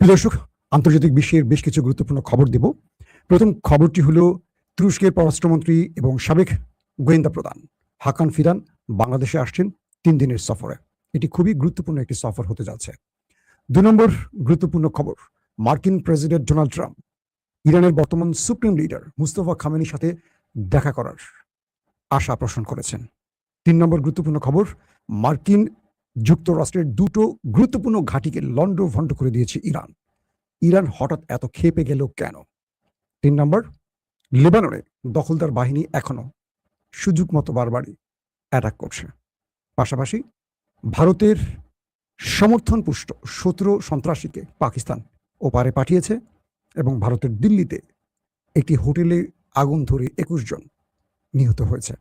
প্রিয় দর্শক, আন্তর্জাতিক বিশ্বের বেশ কিছু গুরুত্বপূর্ণ খবর দেব। প্রথম খবরটি হলো তুরস্কের পররাষ্ট্রমন্ত্রী এবং সাবেক গোয়েন্দা প্রধান হাকান ফিদান বাংলাদেশে আসছেন ৩ দিনের সফরে। এটি খুবই গুরুত্বপূর্ণ একটি সফর হতে যাচ্ছে। ২ নম্বর গুরুত্বপূর্ণ খবর, মার্কিন প্রেসিডেন্ট ডোনাল্ড ট্রাম্প ইরানের বর্তমান সুপ্রিম লিডার মুস্তফা খামেনির সাথে দেখা করার আশা পোষণ করেছেন। ৩ নম্বর গুরুত্বপূর্ণ খবর, মার্কিন যুক্তরাষ্ট্রের দুটো গুরুত্বপূর্ণ ঘাঁটিকে লন্ডভন্ড করে দিয়েছে ইরান। ইরান হঠাৎ এত ক্ষেপে গেল কেন? ৩ নম্বর, লেবাননে দখলদার বাহিনী এখনো সুযোগ মতো বারবারই অ্যাটাক করছে। পাশাপাশি ভারতের সমর্থন পুষ্ট ১৭ সন্ত্রাসীকে পাকিস্তান ওপারে পাঠিয়েছে এবং ভারতের দিল্লিতে একটি হোটেলে আগুন ধরে ২১ জন নিহত হয়েছে।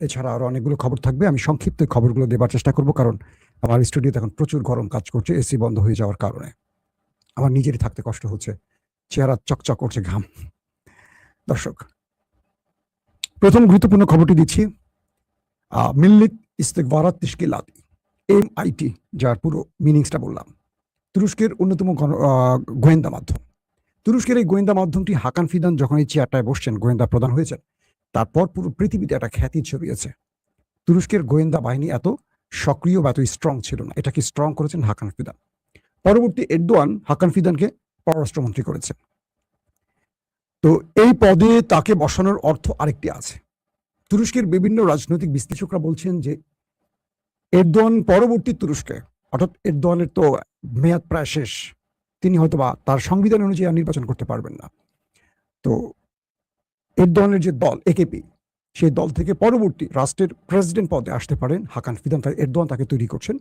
এছাড়া আরো অনেকগুলো খবর থাকবে। আমি সংক্ষিপ্ত খবরগুলো দেবার চেষ্টা করব, কারণ আমার স্টুডিওতে এখন প্রচুর গরম কাজ করছে এসি বন্ধ হয়ে যাওয়ার কারণে। আমার নিজেরই থাকতে কষ্ট হচ্ছে, চেহারা চকচক করছে ঘাম। দর্শক, প্রথম গুরুত্বপূর্ণ খবরটি দিচ্ছি। মিল্লিত ইস্তেকবারাত তেশকিলাতি, MIT, যার পুরো মিনিংসটা বললাম, তুরস্কের অন্যতম গোয়েন্দা মাধ্যম। তুরস্কের এই গোয়েন্দা মাধ্যমটি হাকান ফিদান যখন এই চেয়ারটায় বসছেন, গোয়েন্দা প্রধান হয়েছেন, তারপর পুরো পৃথিবীতে একটা খ্যাতি ছড়িয়েছে। তুরস্কের গোয়েন্দা বাহিনী এত সক্রিয় বা এত স্ট্রং ছিল না। এটাকে স্ট্রং করেছেন হাকান ফিদান। পরবর্তী এরদোয়ান হাকান ফিদানকে পররাষ্ট্রমন্ত্রী করেছেন। তো এই পদে তাকে বসানোর অর্থ আরেকটি আছে। তুরস্কের বিভিন্ন রাজনৈতিক বিশ্লেষকরা বলছেন যে এরদোয়ান পরবর্তী তুরস্কে, অর্থাৎ এরদোয়ানের তো মেয়াদ প্রায় শেষ, তিনি হয়তো বা তার সংবিধান অনুযায়ী আর নির্বাচন করতে পারবেন না। তো এরদোয়ানের যে দল AKP, সেই দল থেকে পরবর্তী রাষ্ট্রের প্রেসিডেন্ট পদে আসতে পারেন হাকান ফিদান। তাই এরদোয়ান তাকে তৈরি করছেন,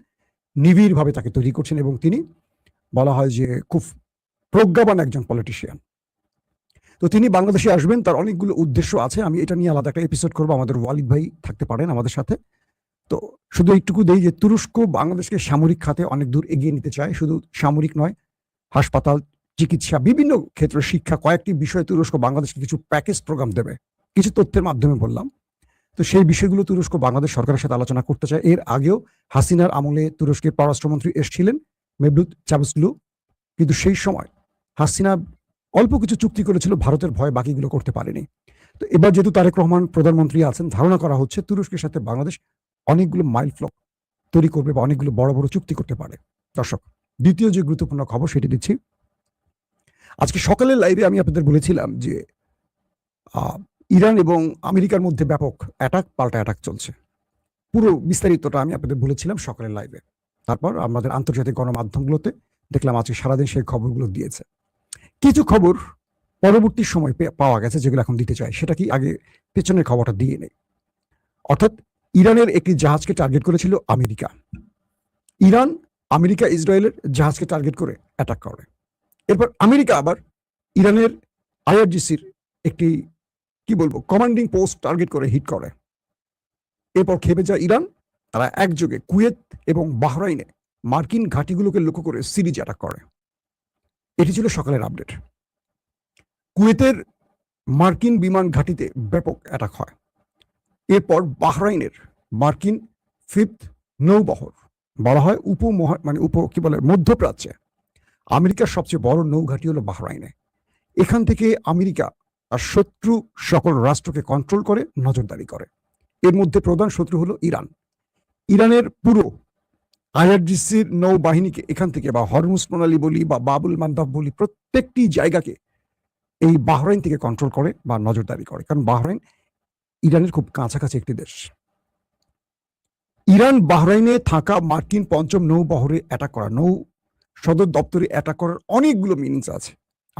নিবিড়ভাবে তাকে তৈরি করছেন, এবং তিনি বলা হয় যে খুব প্রজ্ঞাবান একজন পলিটিশিয়ান। তো তিনি বাংলাদেশে আসবেন, তার অনেকগুলো উদ্দেশ্য আছে। আমি এটা নিয়ে আলাদা একটা এপিসোড করবো। আমাদের ওয়ালিদ ভাই থাকতে পারেন আমাদের সাথে। তো শুধু এইটুকু দেই যে তুরস্ক বাংলাদেশকে সামরিক খাতে অনেক দূর এগিয়ে নিতে চায়। শুধু সামরিক নয়, হাসপাতাল, চিকিৎসা, বিভিন্ন ক্ষেত্রে, শিক্ষা, কয়েকটি বিষয়ে তুরস্ক বাংলাদেশকে কিছু প্যাকেজ প্রোগ্রাম দেবে। কিছু তথ্যের মাধ্যমে বললাম। তো সেই বিষয়গুলো তুরস্ক বাংলাদেশ সরকারের সাথে আলোচনা করতে চায়। এর আগেও হাসিনার আমলে তুরস্কের পররাষ্ট্রমন্ত্রী এসেছিলেন মেভলুত চাভুসলু, কিন্তু সেই সময় হাসিনা অল্প কিছু চুক্তি করেছিল, ভারতের ভয় বাকিগুলো করতে পারেনি। তো এবার যেহেতু তারেক রহমান প্রধানমন্ত্রী আছেন, ধারণা করা হচ্ছে তুরস্কের সাথে বাংলাদেশ অনেকগুলো মাইল ফলক তৈরি করবে বা অনেকগুলো বড় বড় চুক্তি করতে পারে। দর্শক, দ্বিতীয় যে গুরুত্বপূর্ণ খবর সেটি দিচ্ছি। আজকে সকালের লাইভে আমি আপনাদের বলেছিলাম যে ইরান এবং আমেরিকার মধ্যে ব্যাপক পাল্টা অ্যাটাক চলছে। পুরো বিস্তারিতটা আমি আপনাদের বলেছিলাম সকালের লাইভে। তারপর আমাদের আন্তর্জাতিক গণমাধ্যমগুলোতে দেখলাম আজকে সারাদিন সেই খবরগুলো দিয়েছে। কিছু খবর পরবর্তী সময় পাওয়া গেছে যেগুলো এখন দিতে চাই। সেটা কি, আগে পেছনের খবরটা দিয়ে নেই। অর্থাৎ ইরানের একটি জাহাজকে টার্গেট করেছিল আমেরিকা। ইরান, আমেরিকা, ইসরায়েলের জাহাজকে টার্গেট করে অ্যাটাক করে। এরপর আমেরিকা আবার ইরানের IRGCর একটি কমান্ডিং পোস্ট টার্গেট করে হিট করে। এরপর খেপে যায় ইরান। তারা একযোগে কুয়েত এবং বাহরাইনে মার্কিন ঘাঁটিগুলোকে লক্ষ্য করে সিরিজ অ্যাটাক করে। এটি ছিল সকালের আপডেট। কুয়েতের মার্কিন বিমান ঘাঁটিতে ব্যাপক অ্যাটাক হয়। এরপর বাহরাইনের মার্কিন 5th নৌবহর, বলা হয় মধ্যপ্রাচ্যে আমেরিকার সবচেয়ে বড় নৌঘাঁটি হলো বাহরাইনে। এখান থেকে আমেরিকা আর শত্রু সকল রাষ্ট্রকে কন্ট্রোল করে, নজরদারি করে। এর মধ্যে প্রধান শত্রু হলো ইরান। ইরানের পুরো IRGCর নৌবাহিনীকে এখান থেকে, বা হরমুজ প্রণালী বলি বা বাবুল মান্দাব বলি, প্রত্যেকটি জায়গাকে এই বাহরাইন থেকে কন্ট্রোল করে বা নজরদারি করে, কারণ বাহরাইন ইরানের খুব কাছাকাছি একটি দেশ। ইরান বাহরাইনে থাকা মার্কিন ৫ম নৌবহরে অ্যাটাক করা, নৌ সদর দপ্তরে অ্যাটাক করার অনেকগুলো মিনিংস আছে।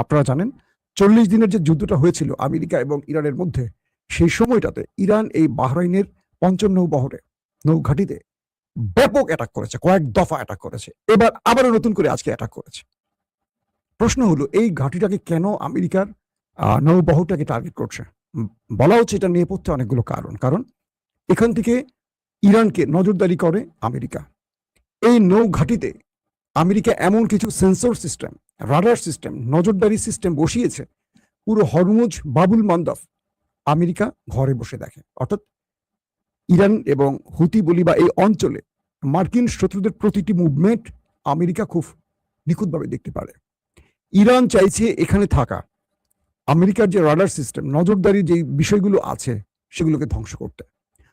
আপনারা জানেন ৪০ দিনের যে যুদ্ধটা হয়েছিল আমেরিকা এবং ইরানের মধ্যে, সেই সময়টাতে ইরান এই বাহরাইনের ৫ম নৌবহরে, নৌঘাঁটিতে ব্যাপক অ্যাটাক করেছে, কয়েক দফা অ্যাটাক করেছে। এবার আবারও নতুন করে আজকে অ্যাটাক করেছে। প্রশ্ন হলো, এই ঘাঁটিটাকে কেন আমেরিকার নৌবহরটাকে টার্গেট করছে? বলা হচ্ছে এটা নেপথ্যে অনেকগুলো কারণ এখান থেকে ইরানকে নজরদারি করে আমেরিকা। এই নৌঘাঁটিতে আমেরিকা এমন কিছু সেন্সর সিস্টেম, রাডার সিস্টেম, নজরদারি সিস্টেম বসিয়েছে, পুরো হরমুজ, বাবুল মান্দাব আমেরিকা ঘরে বসে দেখে। অর্থাৎ ইরান এবং হুতি বলি বা এই অঞ্চলে মার্কিন শত্রুদের প্রতিটি মুভমেন্ট আমেরিকা খুব নিখুঁতভাবে দেখতে পারে। ইরান চাইছে এখানে থাকা আমেরিকার যে রাডার সিস্টেম, নজরদারি যে বিষয়গুলো আছে সেগুলোকে ধ্বংস করতে।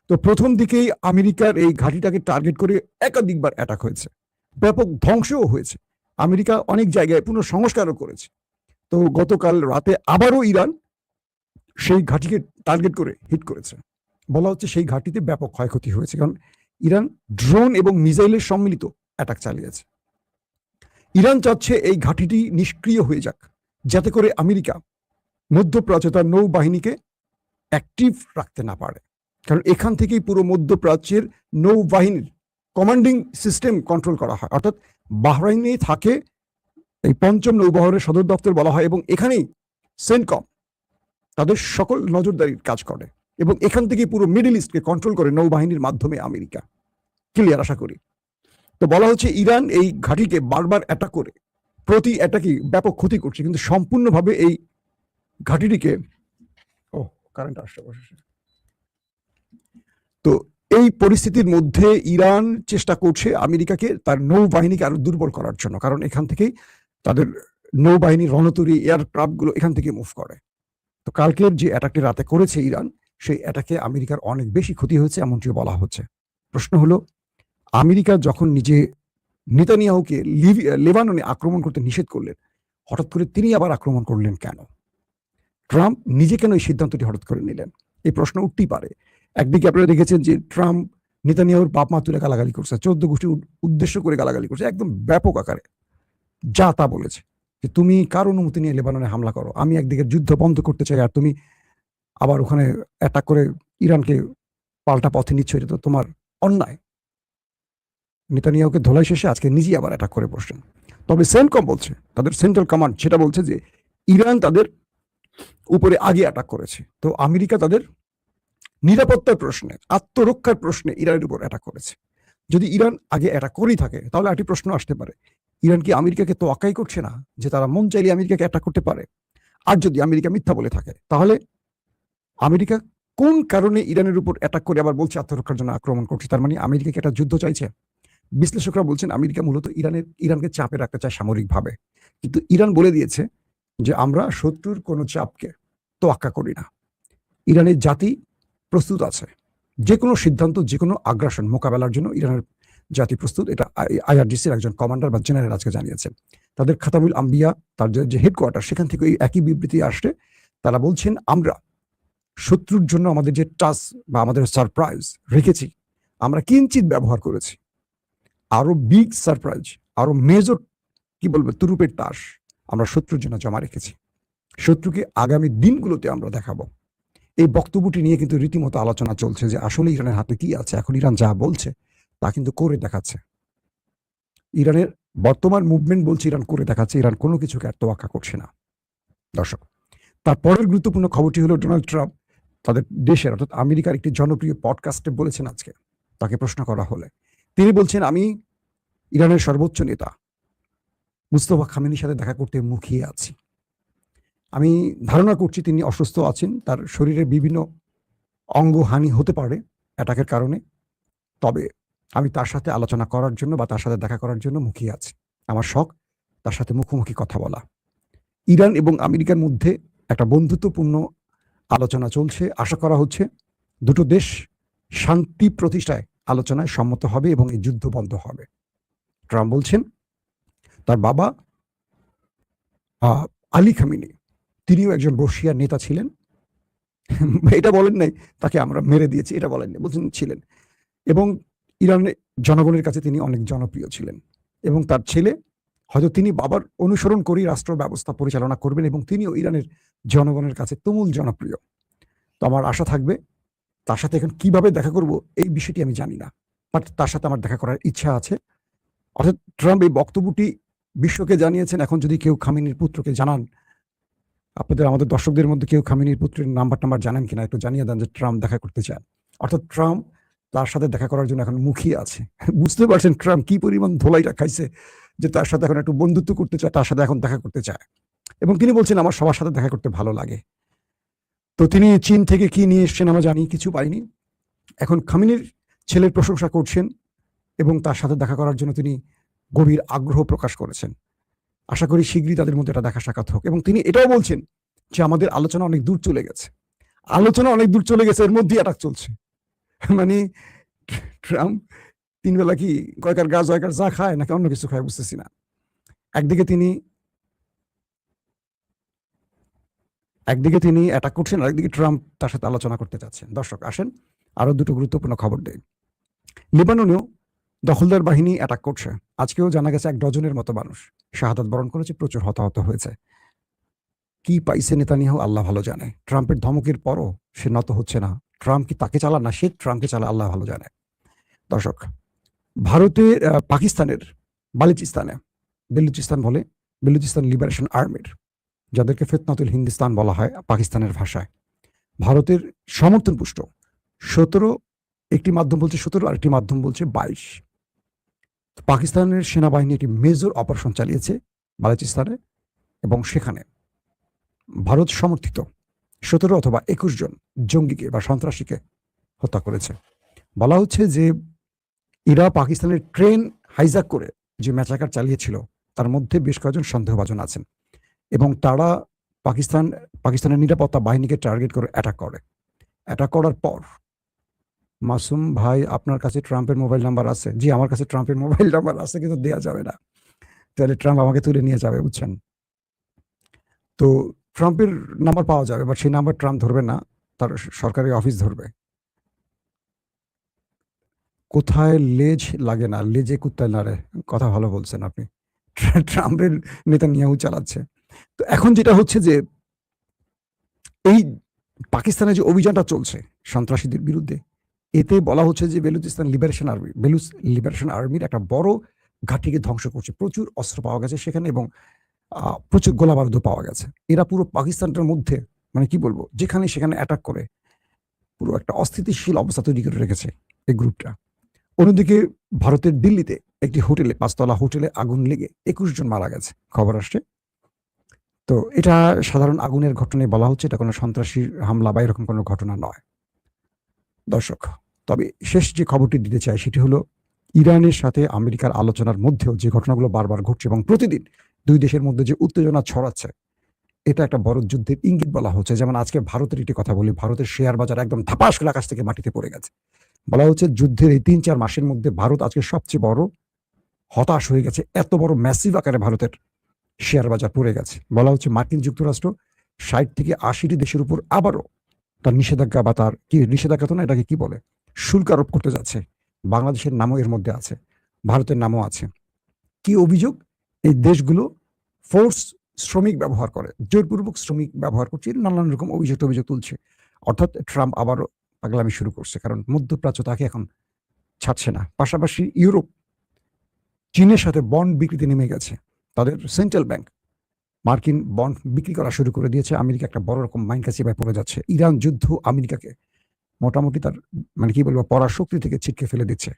তো প্রথম দিকেই আমেরিকার এই ঘাঁটিটাকে টার্গেট করে একাধিকবার অ্যাটাক হয়েছে, ব্যাপক ধ্বংসও হয়েছে। আমেরিকা অনেক জায়গায় পুনঃসংস্কারও করেছে। তো গতকাল রাতে আবারও ইরান সেই ঘাঁটিকে টার্গেট করে হিট করেছে। বলা হচ্ছে সেই ঘাঁটিতে ব্যাপক ক্ষয়ক্ষতি হয়েছে, কারণ ইরান ড্রোন এবং মিসাইলের সম্মিলিত অ্যাটাক চালিয়েছে। ইরান চাচ্ছে এই ঘাঁটিটি নিষ্ক্রিয় হয়ে যাক, যাতে করে আমেরিকা মধ্যপ্রাচ্যে তার নৌবাহিনীকে অ্যাক্টিভ রাখতে না পারে। কারণ এখান থেকেই পুরো মধ্যপ্রাচ্যের নৌবাহিনীর কমান্ডিং সিস্টেম কন্ট্রোল করা হয়, অর্থাৎ বাহরাইনে থাকে এই পঞ্চম নৌবহরের সদর দপ্তর বলা হয়, এবং এখানেই সেন্টকম তাদের সকল নজরদারির কাজ করে, এবং এখান থেকে পুরো মিডল ইস্টকে কন্ট্রোল করে নৌবাহিনীর মাধ্যমে আমেরিকা। ক্লিয়ার আশা করি। তো বলা হচ্ছে ইরান এই ঘাঁটিকে বারবার অ্যাটাক করে প্রতি অ্যাটাকই ব্যাপক ক্ষতি করছে, কিন্তু সম্পূর্ণভাবে এই ঘাঁটিটিকে কারেন্ট আসছে অবশেষে। তো এই পরিস্থিতির মধ্যে ইরান চেষ্টা করছে আমেরিকাকে তার নৌবাহিনীকে আরো দুর্বল করার জন্য, কারণ এখান থেকেই তাদের নৌবাহিনীর রণতরী এয়ারক্রাফট গুলো এখান থেকে মুভ করে। তো কালকের যে অ্যাটাকটি রাতে করেছে ইরান, সেই অ্যাটাকে আমেরিকার অনেক বেশি ক্ষতি হয়েছে এমনটি বলা হচ্ছে। প্রশ্ন হলো, আমেরিকা যখন নিজে নেতানিয়াহুকে লেবাননে আক্রমণ করতে নিষেধ করলেন, হঠাৎ করে তিনি আবার আক্রমণ করলেন কেন? ট্রাম্প নিজে কেন এই সিদ্ধান্তটি হঠাৎ করে নিলেন? এই প্রশ্ন উঠতেই পারে। একদিকে আপনারা দেখেছেন যে ট্রাম্প নেতানিয়াহুর বাপ মা তুলে গালাগালি করছে, 14 গোষ্ঠী উদ্দেশ্য করে গালাগালি করছে, একদম ব্যাপক আকারে যা তা বলেছে যে তুমি কার অনুমতি নিয়ে লেবাননে হামলা করো, আমি একদিকে যুদ্ধ বন্ধ করতে চাই আর তুমি আবার ওখানে অ্যাটাক করে ইরানকে পাল্টা পথে নিচ্ছ, এটা তো তোমার অন্যায়। নেতানিয়াহুকে ধোলাই শেষে আজকে নিজেই আবার অ্যাটাক করে বসছেন। তবে সেন্টকম বলছে, তাদের সেন্ট্রাল কমান্ড সেটা বলছে যে ইরান তাদের উপরে আগে অ্যাটাক করেছে। তো আমেরিকা তাদের নিরাপত্তার প্রশ্নে, আত্মরক্ষার প্রশ্নে ইরানের উপর অ্যাটাক করেছে। যদি ইরান আগে অ্যাটাক করেই থাকে, তাহলে একটি প্রশ্ন আসতে পারে, ইরান কি আমেরিকাকে তোয়াক্কাই করছে না যে তারা মন চাইলে আমেরিকাকে অ্যাটাক করতে পারে? আর যদি আমেরিকা মিথ্যা বলে থাকে, তাহলে আমেরিকা কোন কারণে ইরানের উপর অ্যাটাক করে আবার বলছে আত্মরক্ষার জন্য আক্রমণ করছে? তার মানে আমেরিকাকে একটা যুদ্ধ চাইছে। বিশ্লেষকরা বলছেন আমেরিকা মূলত ইরানকে চাপে রাখতে চায় সামরিকভাবে, কিন্তু ইরান বলে দিয়েছে যে আমরা শত্রুর কোনো চাপকে তোয়াক্কা করি না। ইরানের জাতি প্রস্তুত আছে যে কোনো সিদ্ধান্ত, যে কোনো আগ্রাসন মোকাবেলার জন্য ইরানের জাতি প্রস্তুত। এটা আইআরজিসির একজন কমান্ডার বা জেনারেল আজকে জানিয়েছেন। তাদের খাতামুল আম্বিয়া, তার যে হেডকোয়ার্টার, সেখান থেকে এই একই বিবৃতি আসছে। তারা বলছেন আমরা শত্রুর জন্য আমাদের যে টাস্ক বা আমাদের সারপ্রাইজ রেখেছি, আমরা কিঞ্চিত ব্যবহার করেছি। আরো বিগ সারপ্রাইজ, আরো মেজর কি বলবো তুরুপের তাস আমরা শত্রুর জন্য জমা রেখেছি, শত্রুকে আগামী দিনগুলোতে আমরা দেখাবো। এই বক্তব্যটি নিয়ে কিন্তু রীতিমতো আলোচনা চলছে যে আসলে ইরানের হাতে কি আছে। এখন ইরান যা বলছে তা কিন্তু করে দেখাচ্ছে। ইরানের বর্তমান মুভমেন্ট বলছে ইরান করে দেখাচ্ছে, ইরান কোনো কিছুকে আর তোয়াক্কা করছে না। দর্শক, তারপরের গুরুত্বপূর্ণ খবরটি হলো ডোনাল্ড ট্রাম্প তাদের দেশের অর্থাৎ আমেরিকার একটি জনপ্রিয় পডকাস্টে বলেছেন আজকে, তাকে প্রশ্ন করা হলে তিনি বলছেন, আমি ইরানের সর্বোচ্চ নেতা মুস্তফা খামেনির সাথে দেখা করতে মুখিয়ে আছি। আমি ধারণা করছি তিনি অসুস্থ আছেন, তার শরীরে বিভিন্ন অঙ্গহানি হতে পারে অ্যাটাকের কারণে। তবে আমি তার সাথে আলোচনা করার জন্য বা তার সাথে দেখা করার জন্য মুখিয়ে আছি। আমার শখ তার সাথে মুখোমুখি কথা বলা। ইরান এবং আমেরিকার মধ্যে একটা বন্ধুত্বপূর্ণ আলোচনা চলছে। আশা করা হচ্ছে দুটো দেশ শান্তি প্রতিষ্ঠায় আলোচনায় সম্মত হবে এবং এই যুদ্ধ বন্ধ হবে। ট্রাম্প বলছেন তার বাবা আলী খামেনি তিনিও একজন রশিয়ার নেতা ছিলেন। এটা বলেন নাই তাকে আমরা মেরে দিয়েছি, এটা বলেন নাই, বলছেন ছিলেন। এবং ইরানের জনগণের কাছে তিনি অনেক জনপ্রিয় ছিলেন, এবং তার ছেলে হয়তো তিনি বাবার অনুসরণ করেই রাষ্ট্র ব্যবস্থা পরিচালনা করবেন, এবং তিনিও ইরানের জনগণের কাছে তুমুল জনপ্রিয়। তো আমার আশা থাকবে তার সাথে এখন কিভাবে দেখা করব এই বিষয়টি আমি জানি না, বাট তার সাথে আমার দেখা করার ইচ্ছা আছে। অর্থাৎ ট্রাম্প এই বক্তব্যটি বিশ্বকে জানিয়েছেন। এখন যদি কেউ খামেনির পুত্রকে জানান, আপনাদের আমাদের দর্শকদের মধ্যে কেউ খামেনির পুত্রের নাম্বার জানেন কিনা একটু জানিয়ে দেন যে ট্রাম্প দেখা করতে চান। অর্থাৎ ট্রাম্প তার সাথে দেখা করার জন্য এখন মুখিয়ে আছে। বুঝতে পারছেন ট্রাম্প কি পরিমাণ ধোলাইটা খাইছে, যে তার সাথে এখন একটু বন্ধুত্ব করতে চায়, তার সাথে এখন দেখা করতে চায়। এবং তিনি বলছেন আমার সবার সাথে দেখা করতে ভালো লাগে। তো তিনি চীন থেকে কি নিয়ে এসছেন আমরা জানি, কিছু পাইনি। এখন খামেনির ছেলের প্রশংসা করছেন এবং তার সাথে দেখা করার জন্য তিনি গভীর আগ্রহ প্রকাশ করেছেন। আশা করি শীঘ্রই তাদের মধ্যে একটা দেখা সাক্ষাৎ হোক। এবং তিনি এটাও বলছেন যে আমাদের আলোচনা অনেক দূর চলে গেছে। আলোচনা অনেক দূর চলে গেছে, এর মধ্যেই অ্যাটাক চলছে। মানে ট্রাম্প ৩ বেলা কি কয়কার গা জয়কার চা খায় নাকি অন্য কিছু খায় বুঝতেছি না। একদিকে তিনি অ্যাটাক করছেন, আরেকদিকে ট্রাম্প তার সাথে আলোচনা করতে চাচ্ছেন। দর্শক আসেন আরো দুটো গুরুত্বপূর্ণ খবর দেই। লেবাননেও দখলদার বাহিনী অ্যাটাক করছে। আজকেও জানা গেছে ১ ডজনের মতো মানুষ শাহাদাত বরণ করেছে, প্রচুর হতাহত হয়েছে। কি পাইছে নেতানিয়াহু আল্লাহ ভালো জানে। ট্রাম্পের ধমকের পরও সে নত হচ্ছে না। ট্রাম্প কি তাকে চালান না সে ট্রাম্পকে চালায় আল্লাহ ভালো জানে। দর্শক, ভারতের পাকিস্তানের বেলুচিস্তান বলে, বেলুচিস্তান লিবারেশন আর্মির, যাদেরকে ফিতনাতুল হিন্দুস্তান বলা হয় পাকিস্তানের ভাষায়, ভারতের সমর্থন পুষ্ট ১৭, একটি মাধ্যম বলছে ১৭ আর একটি মাধ্যম বলছে ২২। পাকিস্তানের সেনাবাহিনী একটি মেজর অপারেশন চালিয়েছে বালুচিস্তানে এবং সেখানে ভারত সমর্থিত ১৭ অথবা ২১ জন জঙ্গিকে বা সন্ত্রাসীকে হত্যা করেছে। বলা হচ্ছে যে এরা পাকিস্তানের ট্রেন হাইজ্যাক করে যে ম্যাচাকার চালিয়েছিল তার মধ্যে বেশ কয়েকজন সন্দেহভাজন আছেন এবং তারা পাকিস্তানের নিরাপত্তা বাহিনীকে টার্গেট করে অ্যাটাক করার পর, মাসুম ভাই আপনার কাছে ট্রাম্পের মোবাইল নাম্বার আছে? জি আমার কাছে ট্রাম্পের মোবাইল নাম্বার আছে, কিন্তু দেয়া যাবে না, তাহলে ট্রাম্প আমাকে তুলে নিয়ে যাবে, বুঝছেন? তো ট্রাম্পের নাম্বার পাওয়া যাবে, বাট সেই নাম্বার ট্রাম্প ধরবে না, তার সরকারি অফিস ধরবে। কোথায় লেজ লাগে না, লেজে কুত্তায় নাড়ে, কথা ভালো বলছেন আপনি। ট্রাম্পের নেতানিয়াহু চালাচ্ছে। তো এখন যেটা হচ্ছে যে এই পাকিস্তানে যে অভিযানটা চলছে সন্ত্রাসীদের বিরুদ্ধে, এতে বলা হচ্ছে যে বেলুচ লিবারেশন আর্মির একটা বড় ঘাঁটিকে ধ্বংস করছে। প্রচুর অস্ত্র পাওয়া গেছে সেখানে এবং প্রচুর গোলাবারুদও পাওয়া গেছে। এরা পুরো পাকিস্তানটার মধ্যে মানে কি বলবো, যেখানে সেখানে অ্যাটাক করে পুরো একটা অস্থিতিশীল অবস্থা তৈরি করে রেখেছে এই গ্রুপটা। অন্যদিকে ভারতের দিল্লিতে একটি হোটেলে, ৫ তলা হোটেলে আগুন লেগে ২১ জন মারা গেছে, খবর আসছে। তো এটা সাধারণ আগুনের ঘটনায় বলা হচ্ছে, এটা কোনো সন্ত্রাসী হামলা বা এরকম কোনো ঘটনা নয়। দর্শক, তবে শেষ যে খবরটি দিতে চাই সেটি হলো ইরানের সাথে আমেরিকার আলোচনার মধ্যেও যে ঘটনাগুলো বারবার ঘটছে এবং প্রতিদিন দুই দেশের মধ্যে যে উত্তেজনা ছড়াচ্ছে, এটা একটা বড় যুদ্ধের ইঙ্গিত বলা হচ্ছে। যেমন আজকে ভারতের একটি কথা বলি, ভারতের শেয়ার বাজার একদম ধাপাস করে আকাশ থেকে মাটিতে পড়ে গেছে। বলা হচ্ছে যুদ্ধের এই ৩-৪ মাসের মধ্যে ভারত আজকে সবচেয়ে বড় হতাশ হয়ে গেছে, এত বড় ম্যাসিভ আকারে ভারতের শেয়ার বাজার পড়ে গেছে। বলা হচ্ছে মার্কিন যুক্তরাষ্ট্র ৬০ থেকে ৮০টি দেশের উপর আবারও তার নিষেধাজ্ঞা বা তার কি নিষেধাজ্ঞা তো না, এটাকে কি বলে, শুল্ক আরোপ করতে যাচ্ছে। বাংলাদেশের নামও এর মধ্যে আছে, ভারতের নামও আছে। কি অভিযোগ? এই দেশগুলো ফোর্স শ্রমিক ব্যবহার করে, জোরপূর্বক শ্রমিক ব্যবহার করছে, নানান রকম অভিযোগ তুলছে। অর্থাৎ ট্রাম্প আবারও পাগলামি শুরু করছে, কারণ মধ্যপ্রাচ্য তাকে এখন ছাড়ছে না। পাশাপাশি ইউরোপ চীনের সাথে বন্ড বিক্রিতে নেমে গেছে। তাদের সেন্ট্রাল ব্যাংক মার্কিন বন্ড বিক্রি করা শুরু করে দিয়েছে। আমেরিকা একটা বড় রকম মাইনকাসিবায় পড়ে যাচ্ছে। ইরান যুদ্ধ আমেরিকাকে মোটামুটি তার মানে কি বলবো পরাশক্তি থেকে ছিটকে ফেলে দিচ্ছে।